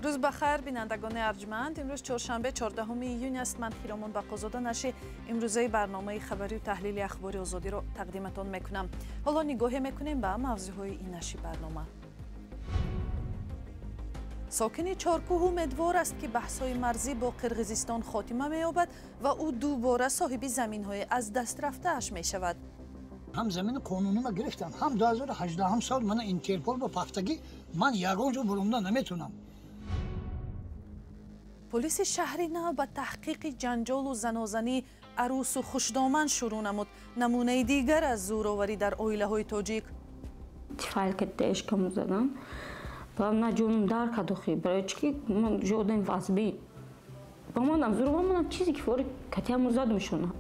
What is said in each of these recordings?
روز بخیر بینندگان ارجمند. امروز چهارشنبه 14 ایون است. من خیرامون بقازاده نشی امروزه برنامه خبری و تحلیل اخبار آزادی رو تقدیمتون میکنم. حالا نگاهی میکنیم به موضوعهای این نشی برنامه. ساکن چارکوه امیدوار است که بحث‌های مرزی با قرقیزستان خاتمه می‌یابد و او دوباره صاحب زمین‌های از دست رفته‌اش می‌شود. هم زمین قانونی ما گرفتم، هم 2018 هم سال من اینترپل با پختگی من یگان جو بروندن نمیتونم. پلیس شهری نو به تحقیق جنجال و زنازنی عروس و خوشدامن شروع نمود. نمونه دیگر از زورآوری در عائله‌های تاجیک. فایل که اشکم زدن و من جونم در کدوخی برای چی من جودم واسبی با من زور من چیزی که فوری کتیم زد میشونه.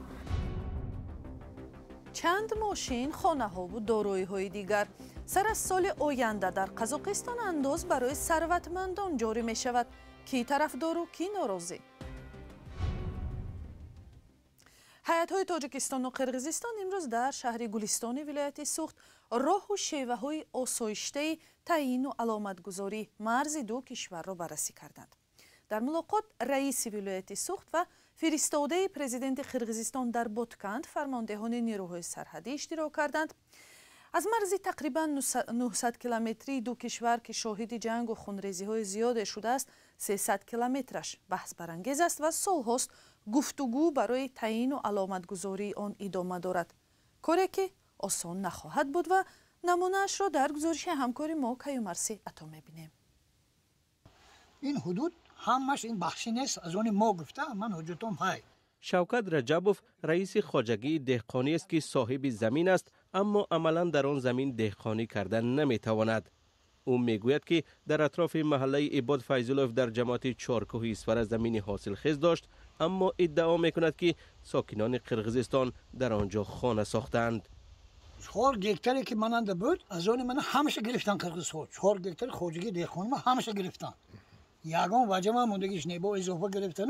چند ماشین، خانه‌ها و دارایی‌های دیگر سر از سال آینده در قزاقستان انداز برای ثروتمندان جاری می‌شود. کی طرفدار و کی ناراضی؟ هیئت‌های تاجیکستان و قرقیزستان امروز در شهر گلستان ولایت سوخت راه و شیوه‌های آسایشته تعیین و علامتگذاری مرز دو کشور را بررسی کردند. در ملاقات رئیس ولایت سوخت و فرستاده پرزیدنت قرقیزستان در بوتکند فرماندهان نیروهای سرحدی اشتراک کردند. از مرزی تقریبا 900 کیلومتری دو کشور که شاهد جنگ و خونریزی‌های زیاد شده است، 300 کیلومترش بحث برانگیز است و سال‌هاست گفتگو برای تعیین و علامتگذاری آن ادامه دارد. کاری که آسان نخواهد بود و نمونه‌اش را در گزارش همکار ما کیومرسی عطا می‌بینیم. این حدود همش این بخشی نیست از اون ما گفته من حجتم های. شوکت رجبوف رئیس خواجگی دهقانی است که صاحب زمین است، اما عملا در آن زمین دهقانی کردن نمیتواند. او میگوید که در اطراف محله عباد فیضلوف در جماعت چارکوه اسفر زمین حاصل خیز داشت، اما ادعا میکند که ساکنان قرقیزستان در آنجا خانه ساختند. 4 گکتاری که ماننده بود از اون من همش گرفتن قرقیزستان. 4 گکتار خواجگی دهقانی ما همش گرفتن. یگان وجه ما موندگیش نیبا اضافه گرفتن.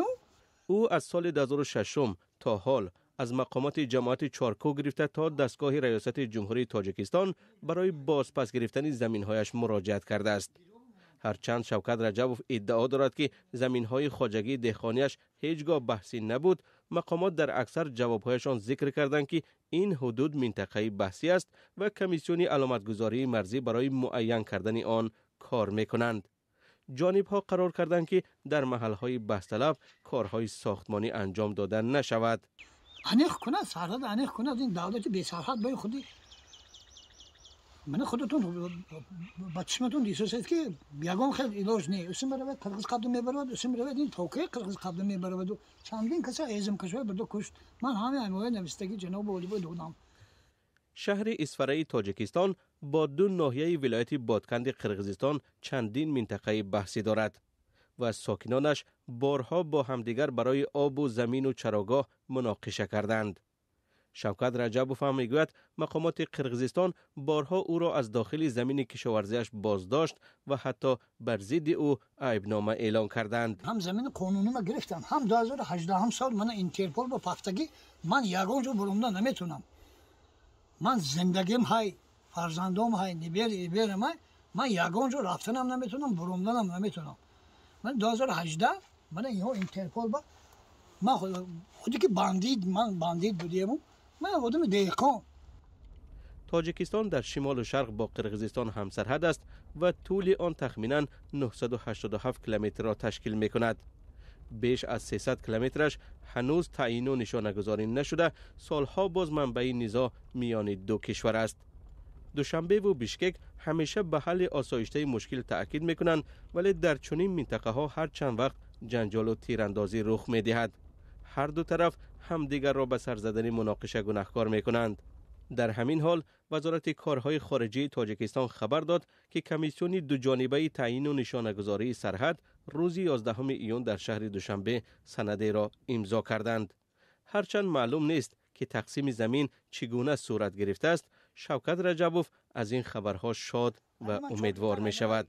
او از سال 2006 تا حال از مقامات جماعت چارکوه گرفته تا دستگاه ریاست جمهوری تاجیکستان برای بازپس گرفتن زمین‌هایش مراجعت کرده است. هرچند شوکت رجبوف ادعا دارد که زمین‌های خواجگی دهقانیش هیچگاه بحثی نبود، مقامات در اکثر جوابهایشان ذکر کردند که این حدود منطقه بحثی است و کمیسیون علامتگذاری مرزی برای معین کردن آن کار می‌کنند. جانب‌ها قرار کردند که در محل‌های بحث طلب کارهای ساختمانی انجام دادن نشود. انیخ کنه سرحد انیخ کنه این دولت بی سرحد به خودی من خودتون بچه‌تون دیسوست که یگان خیلی علاج نه اسم برای قرقیز قدم میبرد اسم برای این توقیق قرقیز قدم میبرد و چندین کسا ازم کشور بدو کشت. من همه انواع نوشتگی جناب ولی بودم. شهر اسفرای تاجیکستان با 2 ناحیه ولایت بادکند قرقیزستان چندین منطقه بحثی دارد و ساکنانش بارها با همدیگر برای آب و زمین و چراگاه مناقشه کردند. شوکت رجبوف هم میگوید مقامات قرقیزستان بارها او را از داخل زمین کشاورزیش بازداشت و حتی بر ضد او عیبنامه اعلان کردند. هم زمین قانونی ما گرفتم، هم 2018 هم سال من اینترپل با پختگی من یگان جو بروندن نمیتونم. من زندگیم های فرزندام های نیبر من یگان جو رفتنم نمیتونم، بروندنم نمیتونم. من 2018 من اینترپل با من خودی که باندید بودیم، من آدم دهقان. تاجیکستان در شمال و شرق با قرقیزستان همسرحد است و طول آن تخمینا 987 کیلومتر را تشکیل می کند. بیش از 300 کیلومترش هنوز تعیین و نشانه‌گذاری نشده، سالها باز منبع نزاع میان دو کشور است. دوشنبه و بیشکک همیشه به حل آسایشته مشکل تأکید میکنند، ولی در چنین منطقه ها هر چند وقت جنجال و تیراندازی رخ میدهد. هر دو طرف همدیگر را به سر زدن مناقشه گناهکار میکنند. در همین حال وزارت کارهای خارجه تاجیکستان خبر داد که کمیسیون دو جانبه تعیین و نشانه‌گذاری سرحد روز 11 ایون در شهر دوشنبه سندی را امضا کردند. هرچند معلوم نیست که تقسیم زمین چگونه صورت گرفته است، شوکت رجبوف از این خبرها شاد و امیدوار می شود.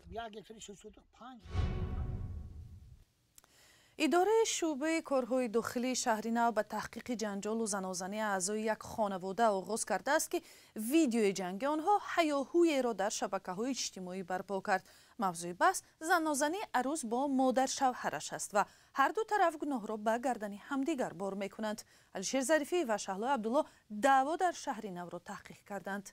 اداره شعبه کارهای داخلی شهر نو به تحقیق جنجال و زنازنی اعضای یک خانواده آغاز کرده است که ویدیوی جنگ آنها هیاهویی را در شبکه‌های اجتماعی برپا کرد. موضوع بحث زنازنی عروس با مادر شوهرش است و هر دو طرف گناه را به گردن همدیگر بار میکنند. علیشیر ظریفی و شهلا عبدالله دعوا در شهر نو را تحقیق کردند.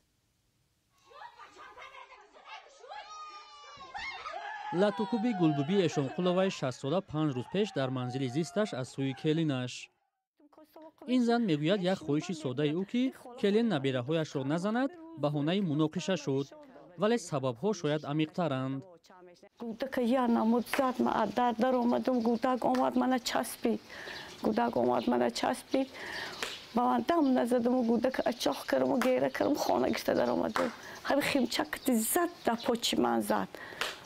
латукуби гулбуби эшонқуловаи 60 сола 5 рӯз пеш дар манзили зисташ аз сӯи келинаш. ин зан мегӯяд як хоҳиши соддаи ӯ ки келин набераҳояшро назанад баҳонаи муноқиша шуд, вале сабабҳо шояд амиқтаранд. Гудак я намуд зад, ма аз дар даромадам, гудак омад мана часпид. Ба ман дам назадам, гудак ачоқ кардам, гера кардам, хона гишта даромадам. ҳами химчакти зад дар почи ман зад.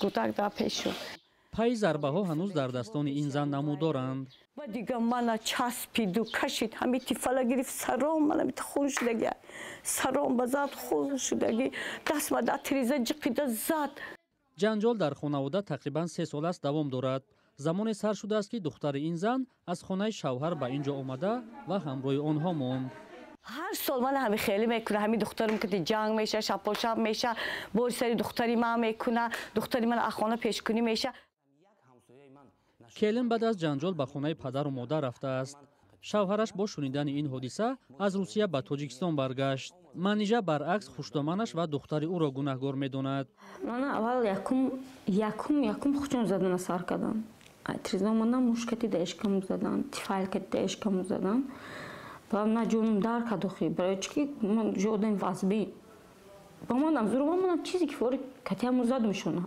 Гудак дар пеш шуд. Пай зарбаҳо ҳанӯз дар дастони ин зан намудоранд. Ва дига мана часпиду кашид, ҳами тифала гирифт, саром мана мита хун шудаги. Саром ба зад хун шудаги. Дастма дар тиреза ҷиқида зад. ҷанҷол дар хонавода тақрибан 3 сол аст давом дорад. замоне сар шудааст ки духтари ин зан аз хонаи шавҳар ба ин ҷо омада ва ҳамроҳи онҳо монд. ҳар сол мана ҳами хелӣ мекуна, ҳами духтарим ки ҷанг меша, шабпошаб меша, бори сари духтари ман мекуна, духтари ман аз хона пешкунӣ меша. келин баъд аз ҷанҷол ба хонаи падару модар рафтааст. шавҳараш бо шунидани ин ҳодиса аз русия ба тоҷикистон баргашт. манижа баръакс хуштоманаш ва духтари ӯро гунаҳгор медонад. мана аввал якум хучум задана сар кардам. Тризомана мушкати дэшкам задан, тифайлкати дэшкам задан. Ба на ҷонум дар кадохи, барои чӣ ки ман ҷодем вазби. Ба манам зурба манам чизе ки фори катиаму задмишона.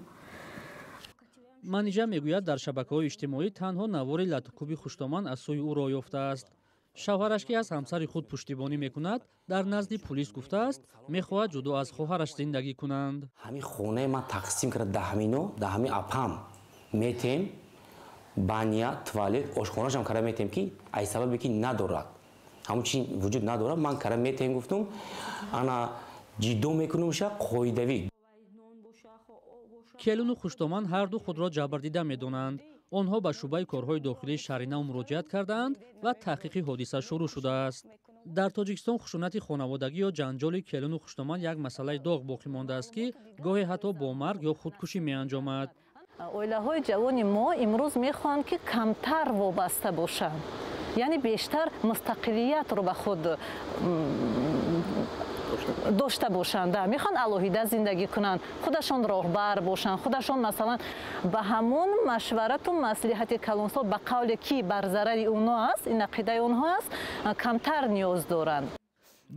манижа мегӯяд дар шабакаҳои иҷтимоӣ танҳо навори латукуби хуштоман аз сӯи ӯ роҳ ёфтааст. шавҳараш ки аз ҳамсари худ пуштибонӣ мекунад, дар назди пулис гуфтааст мехоҳад ҷудо аз хоҳараш зиндагӣ кунанд. ҳамин хонаи ман тақсим карда даҳамино даҳами апам метем баня туалет ошхонашам кара метем ки ай сабабе ки надорад ҳамун чи вуҷуд надорад ман кара метем гуфтум ана ҷиддо мекунумша қоидавӣ. келину хуштоман ҳарду худро ҷабрдида медонанд. онҳо ба шӯъбаи корҳои дохилии шаҳри нав муроҷиат кардаанд ва таҳқиқи ҳодиса шурӯъ шудааст. дар тоҷикистон хушунати хонаводагӣ ё ҷанҷоли келину хуштоман як масъалаи доғ боқӣ мондааст ки гоҳе ҳатто бо марг ё худкушӣ меанҷомад. оилаҳои ҷавони мо имрӯз мехоҳанд ки камтар вобаста бошанд, яъне бештар мустақилиятро ба худ дошта бошанд, мехоҳанд алоҳида зиндагӣ кунанд, худашон роҳбар бошанд, худашон масалан ба ҳамон машварату маслиҳати калонсол ба қавле ки бар зарари онҳо аст, ин ақидаи онҳо аст, камтар ниёз доранд.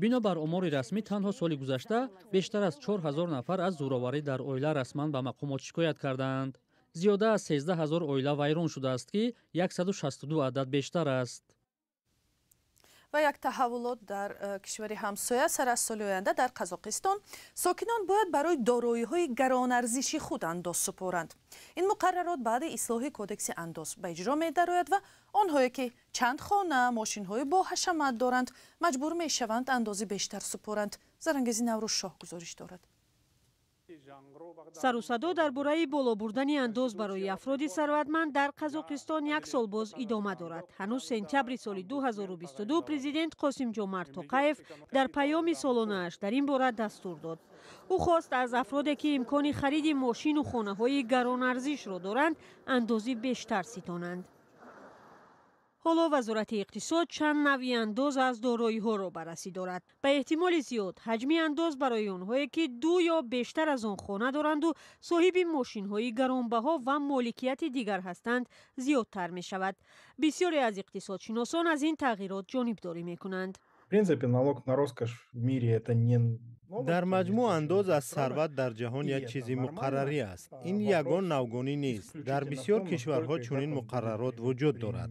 бинобар омори расмӣ танҳо соли гузашта бештар аз 4000 нафар аз зӯроварӣ дар оила расман ба мақомот шикоят карданд. зиёда аз 13000 оила вайрон шудааст ки 162 адад бештар аст. و یک تحولات در کشور همسایه سر از سال آینده در قزاقستان ساکنان باید برای دارایی‌های گران‌ارزشی خود انداز سپارند. این مقررات بعد اصلاح کودکس انداز به اجرا می‌درآید و آنهایی که چند خانه ماشین‌های با حشمت دارند مجبور می‌شوند اندازه بیشتر سپارند. زرنگزی نوروز شاه گزارش دارد. سر و صدا درباره بالا بردن انداز برای افراد ثروتمند در قزاقستان یک سال باز ادامه دارد. هنوز سپتامبر سال 2022 پرزیدنت قاسم جومرت توقایف در پیام سالانه‌اش در این باره دستور داد. او خواست از افرادی که امکان خرید ماشین و خانه‌های گران‌ارزش را دارند اندازه بیشتر ستانند. حالا وزارت اقتصاد چند نوع انداز از دارایی‌ها را بررسی دارد. به احتمال زیاد حجم انداز برای آنهایی که 2 یا بیشتر از آن خانه دارند و صاحب ماشین‌های گرانبها و مالکیت دیگر هستند زیادتر می شود. بسیاری از اقتصادشناسان از این تغییرات جانبداری می کنند. در مجموع انداز از ثروت در جهان یک چیزی مقرری است. این یگان نوگانی نیست. در بسیار کشورها چنین مقررات وجود دارد.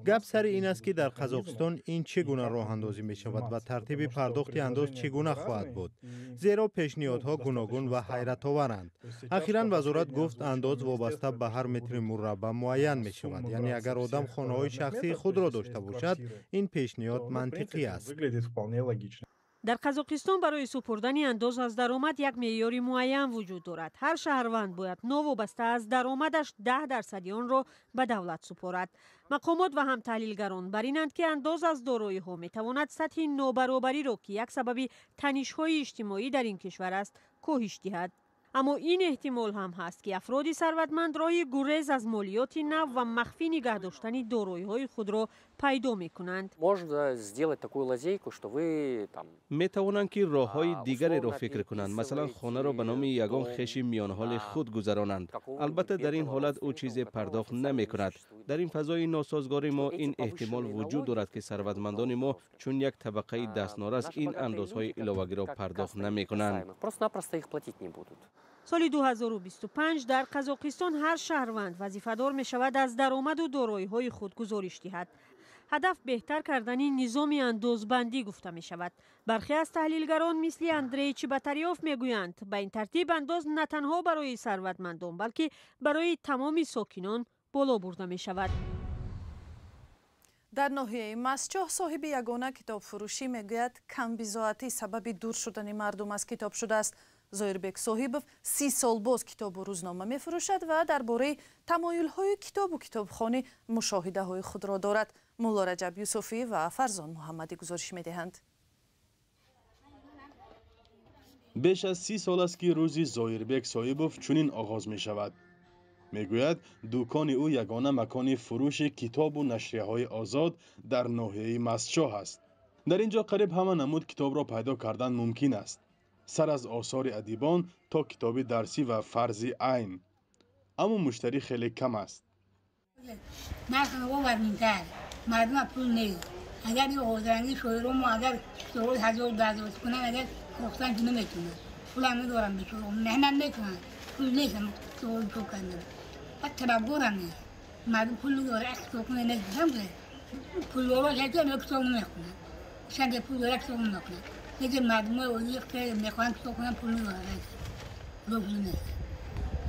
گپ سر این است که در قزاقستان این چگونه راه اندازی می شود و ترتیب پرداخت انداز چگونه خواهد بود. زیرا پیشنهادها گوناگون و حیرت آورند. اخیراً وزارت گفت انداز وابسته به هر متر مربع معین می شود. یعنی اگر آدم خانه‌های شخصی خود را داشته باشد این پیشنهاد منطقی است. در قزاقستان برای سپردن انداز از درآمد یک معیار معین وجود دارد. هر شهروند باید نوابسته از درآمدش 10% آن را به دولت سپارد. مقامات و هم تحلیلگران بر اینند که انداز از دارایی‌ها میتواند سطح نابرابری را که یک سبب تنش‌های اجتماعی در این کشور است کاهش دهد. اما این احتمال هم هست که افراد ثروتمند راهی گریز از مالیات نو و مخفی نگه داشتن دارایی‌های خود را پیدا می‌کنند. می‌توانند که راه‌های دیگری را فکر کنند، مثلا خانه را به نام یگان خویش میان حال خود گذرانند. البته در این حالت او چیزی پرداخت نمی‌کند. در این فضای ناسازگار ما این احتمال وجود دارد که ثروتمندان ما چون یک طبقه دستنارس این اندازهای علاوه‌ای را پرداخت نمی‌کنند. سال 2025 در قزاقستان هر شهروند وظیفه‌دار می‌شود از درآمد و دارایی‌های خود گزارش دهد. هدف بهتر کردن نظام اندازبندی گفته می شود. برخی از تحلیلگران مثل اندری چیباتاریوف میگویند به این ترتیب انداز نه تنها برای ثروتمندان بلکه برای تمام ساکنان بالا برده می شود. در ناحیه مسجح صاحب یگانه کتاب فروشی میگوید کم بضاعتی سبب دور شدن مردم از کتاب شده است. زایربک صاحبов 30 سال باز کتاب و روزنامه می فروشد و درباره تمایل های کتاب و کتابخانه مشاهده های خود را دارد. مولا رجب یوسفی و فرزان محمدی گزارش می دهند. بیش از 30 سال است که روزی زایربک صاحبов چنین آغاز می شود. می گوید دکان او یگانه مکان فروش کتاب و نشریه های آزاد در ناحیه مسجح است. در اینجا قریب همه نمود کتاب را پیدا کردن ممکن است. سر از آثار ادیبان تا کتاب درسی و فرضی عین. اما مشتری خیلی کم است. مردم پول نیست. اگر این حوزرنگی شویروم و اگر سوال 1000 کنن اگر فروختن که نمیتونن. پول هم ندارم به شویروم. نه نمیتونن. پول نیست هم سوال شو کردن. بعد طلبگار هم نیست. مردم پول نداره اکسو کنه نگیدم که پول داره که اکسو نمیخونن. شنگ پول داره اکسو نمیخونن. دیگه مردم های که میخوان اکسو کنن پول نداره. پول نیست.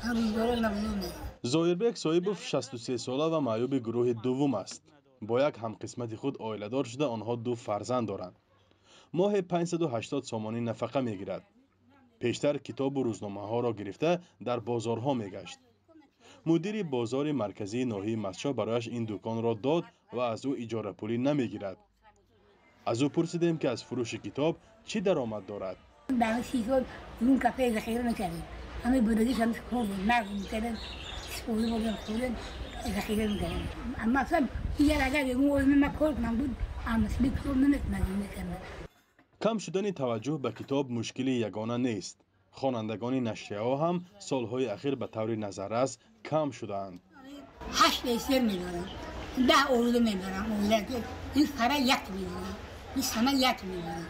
هم روز داره نبودو نیست. زایربک صاحبов 63 ساله و معیوب گروه دوم است. با یک همقسمت خود عائله‌دار شده آنها 2 فرزند دارند. ماه 580 سامانی نفقه میگیرد. پیشتر کتاب و روزنامه ها را گرفته در بازارها میگشت. مدیر بازار مرکزی ناحیه مسجح برایش این دکان را داد و از او اجاره پولی نمیگیرد. از او پرسیدیم که از فروش کتاب چی درآمد دارد. در 30 سال اون کافه ذخیره نکردیم. همه بودگیش هم خوردیم، نقد میکردیم، سپوری بودیم خوردیم، ذخیره میکردیم. اما اصلا اگر اون علم مکار کنم بود، اصلی کتاب نمیتونم. کم شدن توجه به کتاب مشکل یگانه نیست. خوانندگان نشریه ها هم سالهای اخیر به طور نظررس کم شدند. 8 استر میدارم، 10 اورده میدارم، این سره 1 میدارم، این سنه 1 میدارم.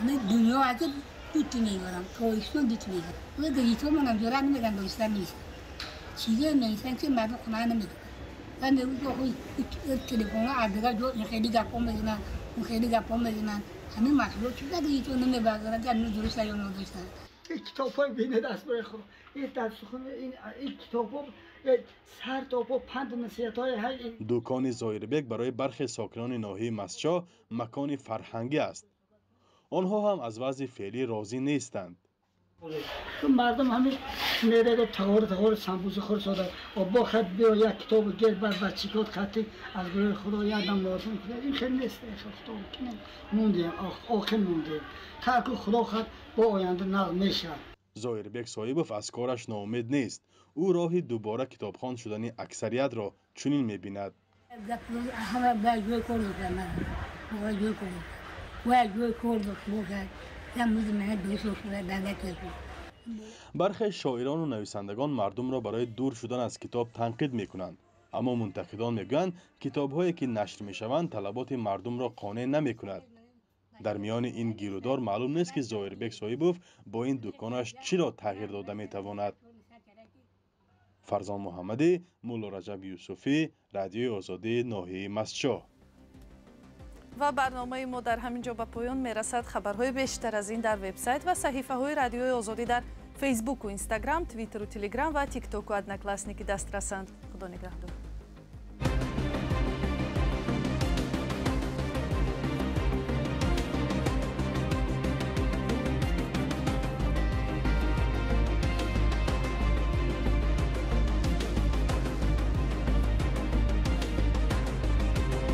همه دنیا از 2 میدارم، تویشون 2 میدارم. ولی دیگه منم جرأت نمیکنم دوستا نیست. چیزی نیستن که مردم خونه نمیدونن. من میگم که تلفن ها دیگه جو خیلی گپام میزنن، اون خیلی گپام میزنن. همین مسئله چیزا دیگه تو نمیبازن، که اینو درست یا نادرست. این کتاب‌ها بین دست بر خود. این دستخوان این کتاب‌ها سر تا پا پند نصیحت‌های های دکان زایربک برای برخی ساکنان ناحیه مسجح مکان فرهنگی است. آنها هم از وضع فعلی راضی نیستند. مردم همین میره تهور سمبوز خورد شده و با خط بیا یک کتاب گیر بر بچگات خطی از گروه خدا یادم لازم کنه. این خیلی نیست. خدا مونده آخر مونده تا که خدا خط با آینده نقل میشه. زایربک صاحبов از کارش ناامید نیست. او راهی دوباره کتابخوان شدن اکثریت را چنین می‌بیند. همه باید کار کنن. باید کار کنن. برخی شاعران و نویسندگان مردم را برای دور شدن از کتاب تنقید می‌کنند. اما منتقدان میگویند کتاب‌هایی که نشر می‌شوند طلبات مردم را قانع نمی‌کند. در میان این گیرودار معلوم نیست که زایربک صاحبов با این دکانش چرا تغییر داده می‌تواند. فرزان محمدی، مولا رجب یوسفی، رادیوی آزادی ناحیه مسجح. و برنامه ما در همینجا به پایان میرسد. خبرهای بیشتر از این در وبسایت و صحیفه های رادیوی آزادی در فیسبوک و اینستاگرام، توییتر و تلگرام و تیک تاک و ادناکلاسنیکی دسترسند. خدا نگهدار.